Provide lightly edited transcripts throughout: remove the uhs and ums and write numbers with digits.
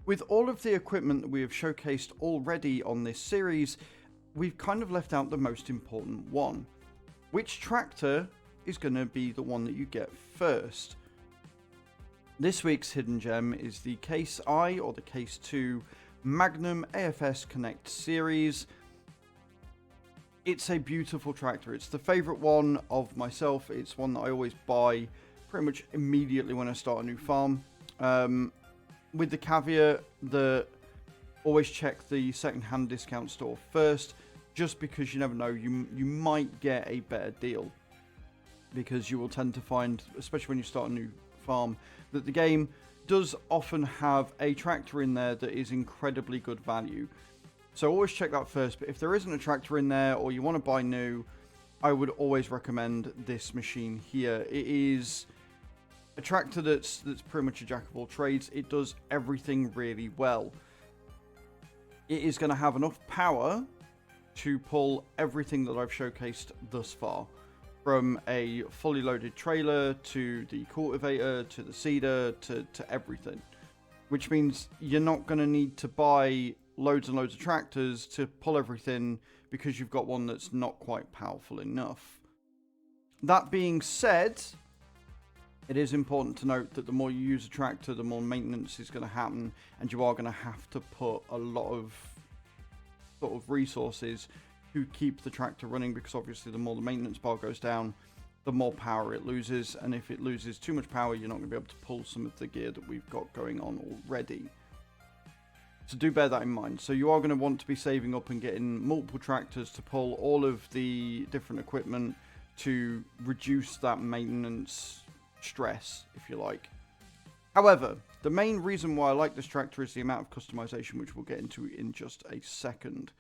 With all of the equipment that we have showcased already on this series, we've kind of left out the most important one. Which tractor is going to be the one that you get first? This week's hidden gem is the Case I or the Case 2 Magnum AFS Connect series. It's a beautiful tractor. It's the favorite one of myself. It's one that I always buy pretty much immediately when I start a new farm. With the caveat that always check the second-hand discount store first, just because you never know, you might get a better deal. Because you will tend to find, especially when you start a new farm, that the game does often have a tractor in there that is incredibly good value. So always check that first, but if there isn't a tractor in there or you want to buy new, I would always recommend this machine here. It is a tractor that's pretty much a jack of all trades. It does everything really well. It is going to have enough power to pull everything that I've showcased thus far. From a fully loaded trailer, to the cultivator, to the seeder, to everything. Which means you're not going to need to buy loads and loads of tractors to pull everything because you've got one that's not quite powerful enough. That being said, it is important to note that the more you use a tractor, the more maintenance is going to happen, and you are going to have to put a lot of sort of resources to keep the tractor running, because obviously the more the maintenance bar goes down, the more power it loses, and if it loses too much power, you're not going to be able to pull some of the gear that we've got going on already. So do bear that in mind. So you are going to want to be saving up and getting multiple tractors to pull all of the different equipment to reduce that maintenance stress, if you like. However, the main reason why I like this tractor is the amount of customization, which we'll get into in just a second.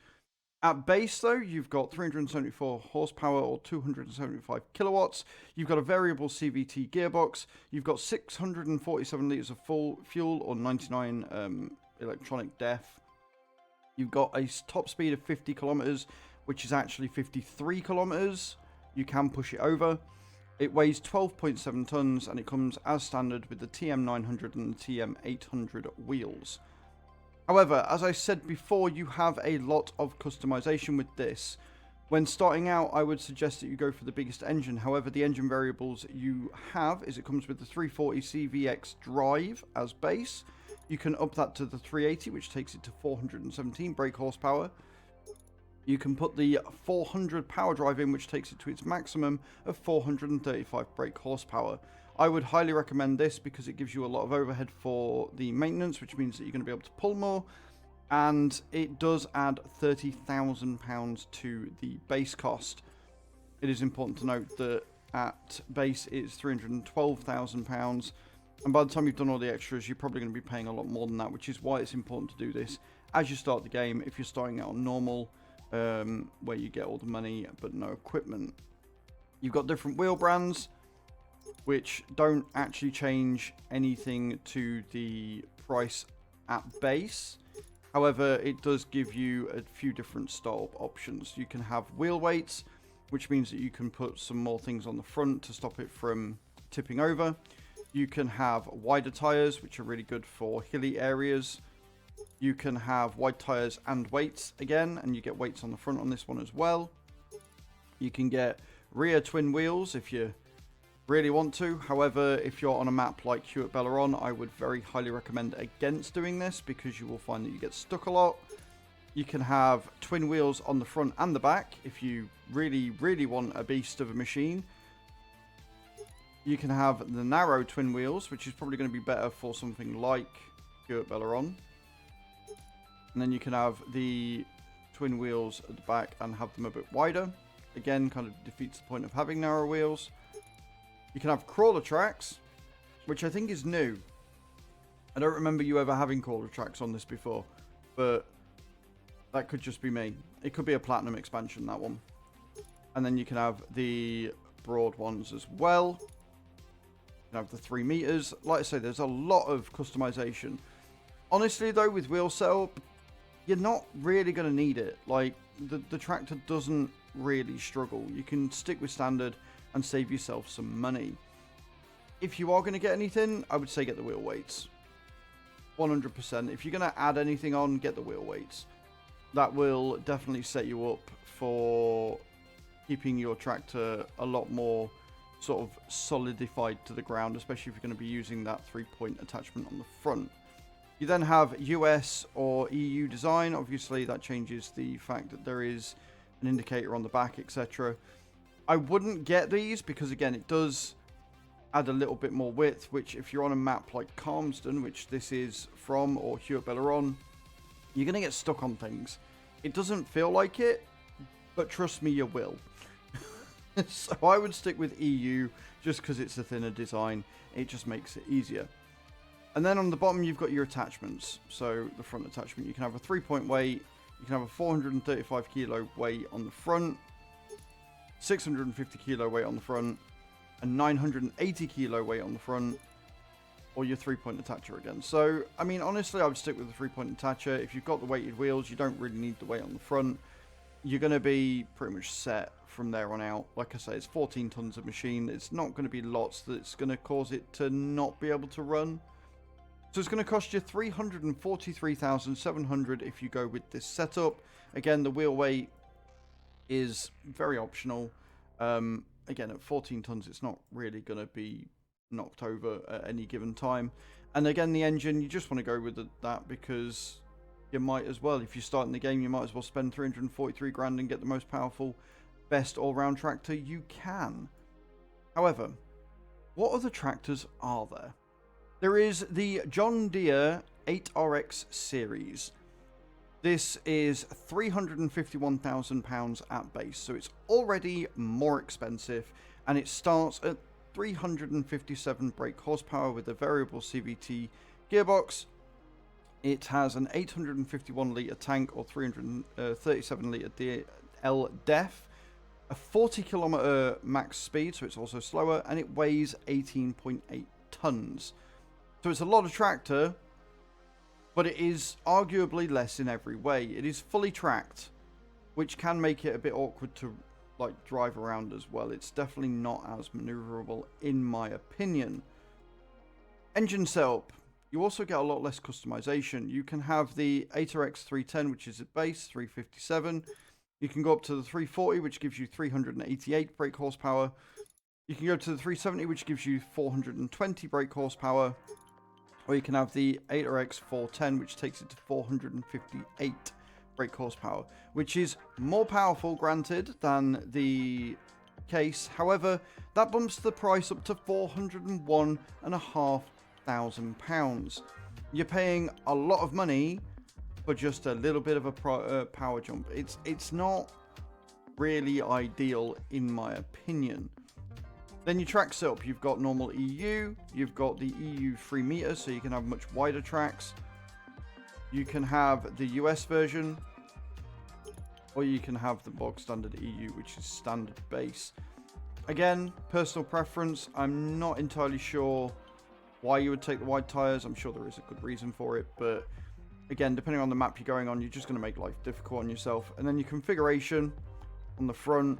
At base, though, you've got 374 horsepower or 275 kilowatts. You've got a variable CVT gearbox. You've got 647 litres of full fuel or 99 electronic def. You've got a top speed of 50 kilometers, which is actually 53 kilometers. You can push it over. It weighs 12.7 tons, and it comes as standard with the TM900 and the TM800 wheels. However, as I said before, you have a lot of customization with this. When starting out, I would suggest that you go for the biggest engine. However, the engine variables you have is it comes with the 340 CVX drive as base. You can up that to the 380, which takes it to 417 brake horsepower. You can put the 400 power drive in, which takes it to its maximum of 435 brake horsepower. I would highly recommend this because it gives you a lot of overhead for the maintenance, which means that you're going to be able to pull more. And it does add £30,000 to the base cost. It is important to note that at base it's £312,000. And by the time you've done all the extras, you're probably going to be paying a lot more than that, which is why it's important to do this as you start the game if you're starting out on normal, where you get all the money but no equipment. You've got different wheel brands, which don't actually change anything to the price at base. However, it does give you a few different style options. You can have wheel weights, which means that you can put some more things on the front to stop it from tipping over. You can have wider tires, which are really good for hilly areas. You can have wide tires and weights again, and you get weights on the front on this one as well. You can get rear twin wheels if you really want to. However, if you're on a map like Hewitt Belleron, I would very highly recommend against doing this because you will find that you get stuck a lot. You can have twin wheels on the front and the back if you really want a beast of a machine. You can have the narrow twin wheels, which is probably going to be better for something like Hewitt Belleron. And then you can have the twin wheels at the back and have them a bit wider. Again, kind of defeats the point of having narrow wheels. You can have crawler tracks, which I think is new. I don't remember you ever having crawler tracks on this before, but that could just be me. It could be a platinum expansion, that one. And then you can have the broad ones as well. You can have the 3 meters. Like I say, there's a lot of customization. Honestly, though, with wheel setup, you're not really going to need it. Like, the tractor doesn't really struggle. You can stick with standard and save yourself some money. If you are going to get anything, I would say get the wheel weights. 100%. If you're going to add anything on, get the wheel weights. That will definitely set you up for keeping your tractor a lot more sort of solidified to the ground, especially if you're going to be using that 3-point attachment on the front. You then have US or EU design. Obviously, that changes the fact that there is an indicator on the back, etc. I wouldn't get these because, again, it does add a little bit more width, which if you're on a map like Calmsden, which this is from, or Hewitt-Belleron, you're going to get stuck on things. It doesn't feel like it, but trust me, you will. So I would stick with EU just because it's a thinner design. It just makes it easier. And then on the bottom, you've got your attachments. So the front attachment, you can have a 3-point weight, you can have a 435 kilo weight on the front, 650 kilo weight on the front, a 980 kilo weight on the front, or your 3-point attacher again. So, I mean, honestly, I would stick with the 3-point attacher. If you've got the weighted wheels, you don't really need the weight on the front. You're going to be pretty much set from there on out. Like I say, it's 14 tons of machine. It's not going to be lots that's going to cause it to not be able to run. So it's going to cost you $343,700 if you go with this setup. Again, the wheel weight is very optional. Again, at 14 tons, it's not really going to be knocked over at any given time. And again, the engine, you just want to go with that because you might as well. If you start in the game, you might as well spend 343 grand and get the most powerful, best all-round tractor you can. However, what other tractors are there? There is the John Deere 8RX series. This is £351,000 at base, so it's already more expensive, and it starts at 357 brake horsepower with a variable CVT gearbox. It has an 851 litre tank or 337 litre DL def, a 40 kilometer max speed, so it's also slower, and it weighs 18.8 tons. So it's a lot of tractor, but it is arguably less in every way. It is fully tracked, which can make it a bit awkward to like drive around as well. It's definitely not as maneuverable in my opinion. Engine setup. You also get a lot less customization. You can have the 8RX 310, which is at base 357. You can go up to the 340, which gives you 388 brake horsepower. You can go to the 370, which gives you 420 brake horsepower. Or you can have the 8RX 410, which takes it to 458 brake horsepower, which is more powerful, granted, than the case. However, that bumps the price up to £401,500. You're paying a lot of money for just a little bit of a power jump. It's not really ideal in my opinion. Then your track setup, you've got normal EU, you've got the EU 3 meters, so you can have much wider tracks. You can have the US version, or you can have the bog standard EU, which is standard base. Again, personal preference. I'm not entirely sure why you would take the wide tires. I'm sure there is a good reason for it, but again, depending on the map you're going on, you're just going to make life difficult on yourself. And then your configuration on the front,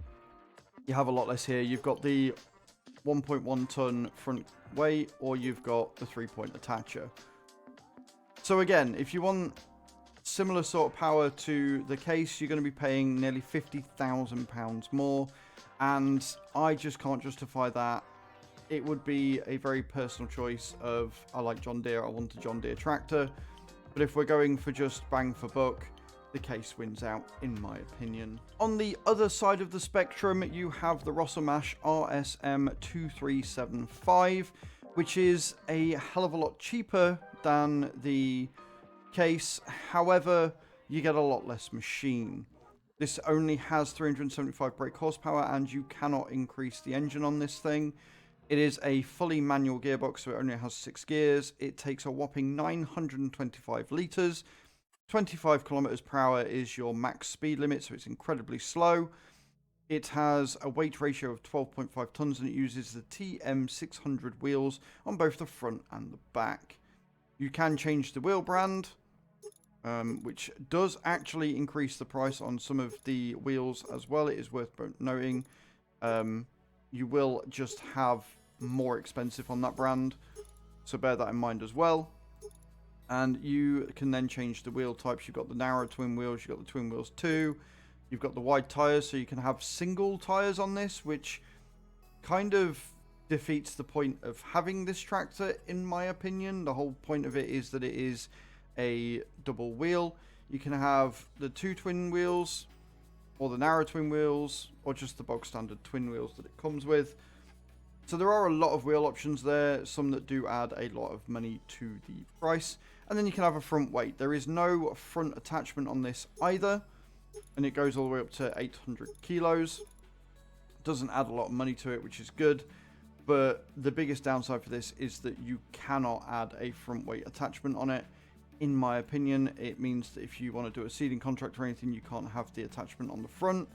you have a lot less here. You've got the 1.1 ton front weight, or you've got the 3-point attacher. So again, if you want similar sort of power to the case, you're going to be paying nearly £50,000 more, and I just can't justify that. It would be a very personal choice of, I like John Deere, I want a John Deere tractor, but if we're going for just bang for buck, the case wins out, in my opinion. On the other side of the spectrum, you have the Rostselmash RSM 2375, which is a hell of a lot cheaper than the case. However, you get a lot less machine. This only has 375 brake horsepower, and you cannot increase the engine on this thing. It is a fully manual gearbox, so it only has 6 gears. It takes a whopping 925 litres. 25 kilometers per hour is your max speed limit, so it's incredibly slow. It has a weight ratio of 12.5 tons, and it uses the TM600 wheels on both the front and the back. You can change the wheel brand, which does actually increase the price on some of the wheels as well. It is worth noting. You will just have more expensive on that brand, so bear that in mind as well. And you can then change the wheel types. You've got the narrow twin wheels, you've got the twin wheels 2, you've got the wide tyres, so you can have single tyres on this, which kind of defeats the point of having this tractor, in my opinion. The whole point of it is that it is a double wheel. You can have the 2 twin wheels, or the narrow twin wheels, or just the bog standard twin wheels that it comes with. So there are a lot of wheel options there, some that do add a lot of money to the price. And then you can have a front weight. There is no front attachment on this either, and it goes all the way up to 800 kilos. Doesn't add a lot of money to it, which is good. But the biggest downside for this is that you cannot add a front weight attachment on it. In my opinion, it means that if you want to do a seeding contract or anything, you can't have the attachment on the front.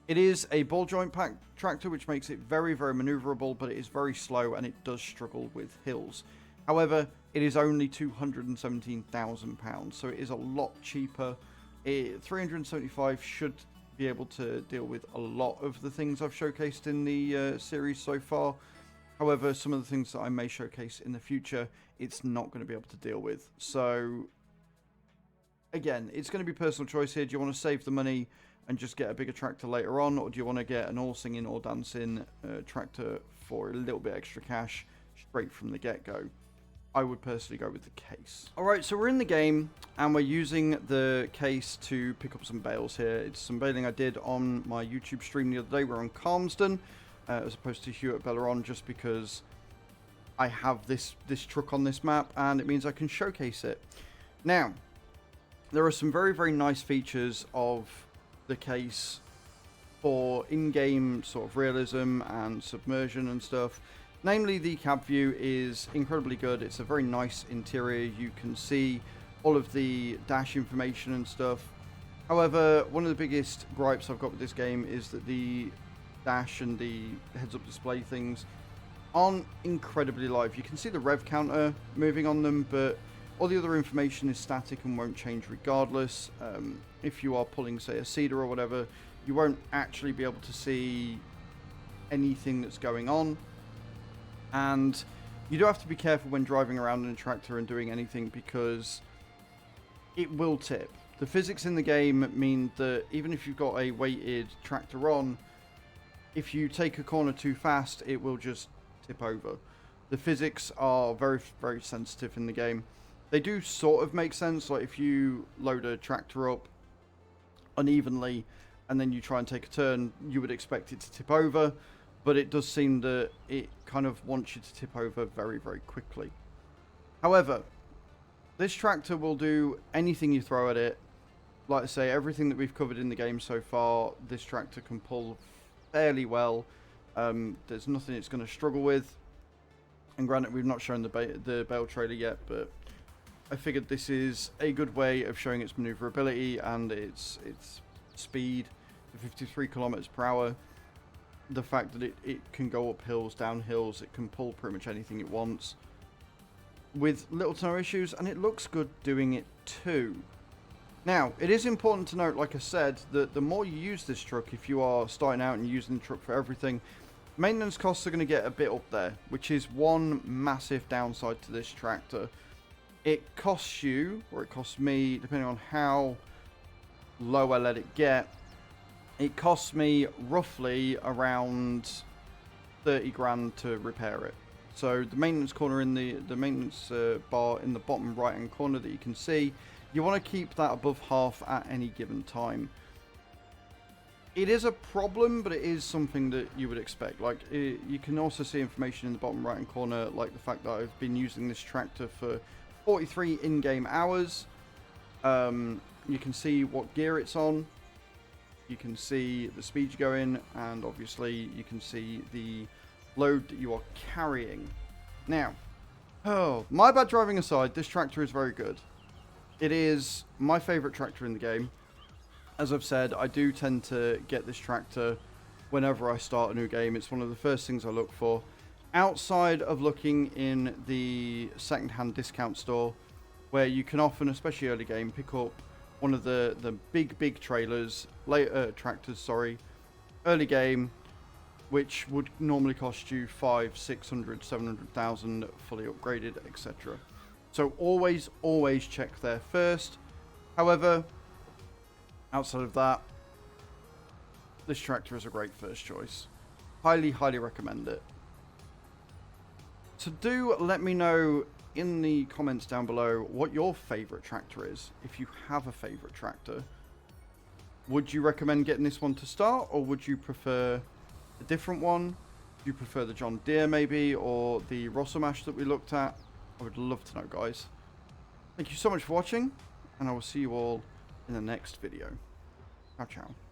It is a ball joint pack tractor, which makes it very, very maneuverable, but it is very slow and it does struggle with hills. However, it is only £217,000, so it is a lot cheaper. 375 should be able to deal with a lot of the things I've showcased in the series so far. However, some of the things that I may showcase in the future, it's not going to be able to deal with. So, again, it's going to be personal choice here. Do you want to save the money and just get a bigger tractor later on, or do you want to get an all singing, all dancing tractor for a little bit extra cash straight from the get-go? I would personally go with the case. Alright, so we're in the game, and we're using the case to pick up some bales here. It's some baling I did on my YouTube stream the other day. We're on Calmsden, as opposed to Hewitt-Belleron, just because I have this truck on this map, and it means I can showcase it. Now, there are some very, very nice features of the case for in-game sort of realism and submersion and stuff. Namely, the cab view is incredibly good. It's a very nice interior. You can see all of the dash information and stuff. However, one of the biggest gripes I've got with this game is that the dash and the heads-up display things aren't incredibly live. You can see the rev counter moving on them, but all the other information is static and won't change regardless. If you are pulling, say, a seeder or whatever, you won't actually be able to see anything that's going on. And you do have to be careful when driving around in a tractor and doing anything, because it will tip. The physics in the game mean that even if you've got a weighted tractor on, if you take a corner too fast, it will just tip over. The physics are very, very sensitive in the game. They do sort of make sense. Like if you load a tractor up unevenly and then you try and take a turn, you would expect it to tip over. But it does seem that it kind of wants you to tip over very, very quickly. However, this tractor will do anything you throw at it. Like I say, everything that we've covered in the game so far, this tractor can pull fairly well. There's nothing it's going to struggle with. And granted, we've not shown the bale trailer yet, but I figured this is a good way of showing its maneuverability and its speed, the 53 kilometers per hour. The fact that it can go up hills, down hills, it can pull pretty much anything it wants with little to no issues, and it looks good doing it too. Now, it is important to note, like I said, that the more you use this truck, if you are starting out and using the truck for everything, maintenance costs are going to get a bit up there, which is one massive downside to this tractor. It costs you, or it costs me, depending on how low I let it get, it costs me roughly around 30 grand to repair it. So the maintenance corner in the maintenance bar in the bottom right hand corner that you can see, you want to keep that above half at any given time. It is a problem, but it is something that you would expect. Like you can also see information in the bottom right hand corner, like the fact that I've been using this tractor for 43 in-game hours. You can see what gear it's on. You can see the speed you're going, and obviously you can see the load that you are carrying. Now, my bad driving aside, this tractor is very good. It is my favourite tractor in the game. As I've said, I do tend to get this tractor whenever I start a new game. It's one of the first things I look for. Outside of looking in the second-hand discount store, where you can often, especially early game, pick up one of the big trailers, tractors, early game, which would normally cost you 500, 600, 700,000 fully upgraded, etc. So always check there first. However, outside of that, this tractor is a great first choice. Highly recommend it. So do let me know in the comments down below what your favorite tractor is, if you have a favorite tractor. Would you recommend getting this one to start, or would you prefer a different one? Do you prefer the John Deere maybe, or the Rostselmash that we looked at? I would love to know, guys. Thank you so much for watching, and I will see you all in the next video. Ciao, ciao.